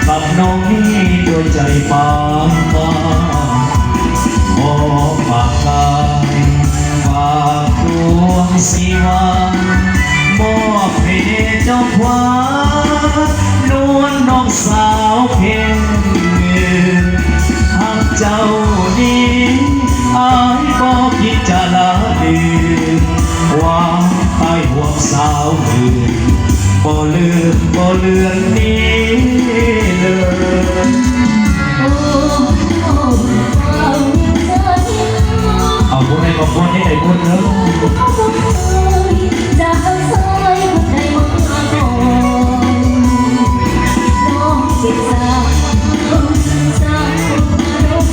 กับน้องนี้ด้วยใจปานตาขอฝากกายฝากดวงสีวันมอบให้เจ้าคว้านวลน้องสาวเพียงหากเจ้านี้อายก็คิดจะละลืมวางใต้ห่วงสาวอื่นบ่ลืมบ่เลือนนี้เลยเอาพูดให้กับคนนี้ให้พูดเถอะจะเอาซอยคนใดมาก่อนน้องเก็บสาวสาวมาดม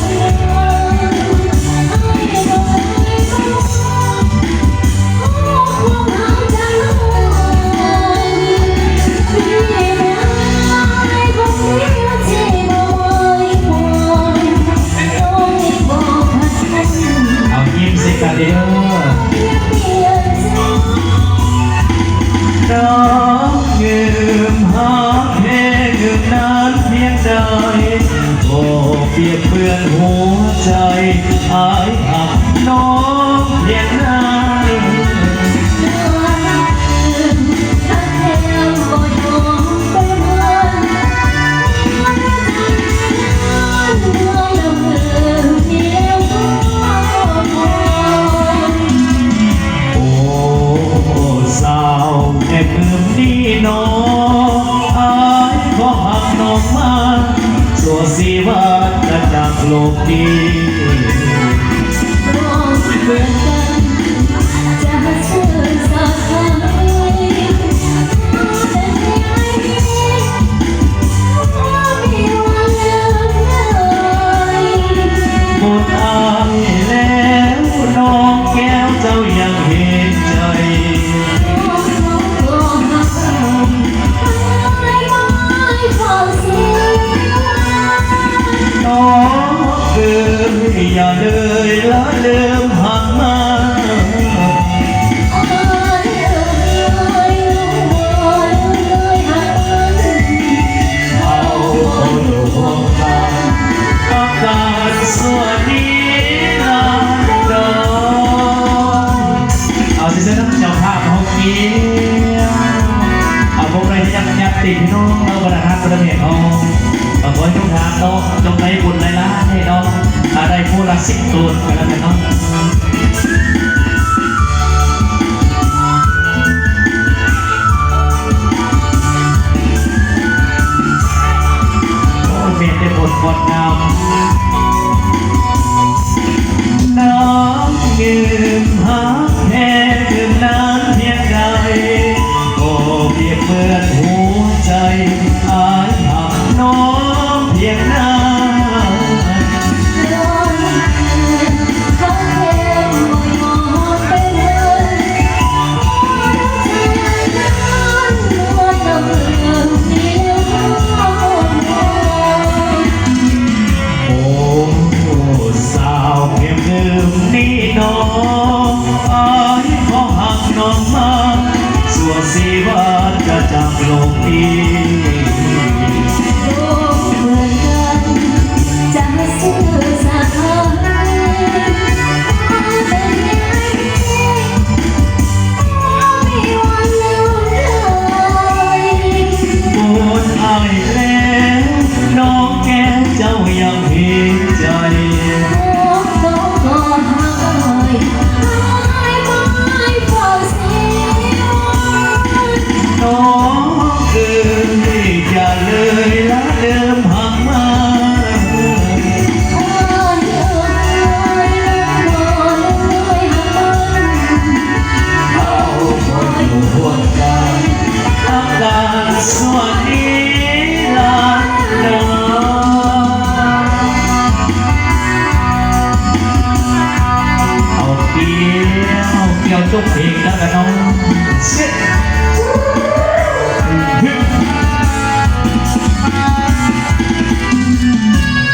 กันเด้อน้องยืมหาเพลงยืมนานเพียงใดโอ้เปรียบเปื้อนหัวใจอายอับน้องเพียงนั้นน้องอายขอหักน้องมาสัวสีวาดจากโลกนี้น้องเหมือนกันจะสื่อสารแต่ไม่วันเลิกเลยหมดอายแล้วน้องแก้วเจ้ายังเห็นใจน้องเกินอย่าเลยละเลิมหักมาเอาคนห่วงตาอากาศสวัสดีลาดอนเอาสิเส้นน้ำเจ้าภาพของเกี้ยวเอาพวกเราที่ยับติดพี่น้องเราประทานประเทศเอาขอให้ทุกท่านน้องจงได้บุญได้ล้านให้น้องได้ผู้ละ10 ตัวกันแล้วกันน้องโอ้เมียได้บทบทงามน้ำยืมหาแค่ยืมนานเพียงใดโอ้เพียงเมื่อนหัวใจอายหักน้องเพียงนั้นน้องอายขอหักน้องมาสัวสีวาดจะจากโลกนี้โลกเหมือนกันจะสื่อสารแต่ไม่วันเลิกเลยหมดอายแล้วน้องแก้วเจ้ายังเห็นใจน้องเกินอย่าเลยละเดิมหักมาเอาคนอยู่ห่วงกันอากาศสวัสดีลาดอนเอาเกี่ยวจุกเพลงแล้วกันน้อง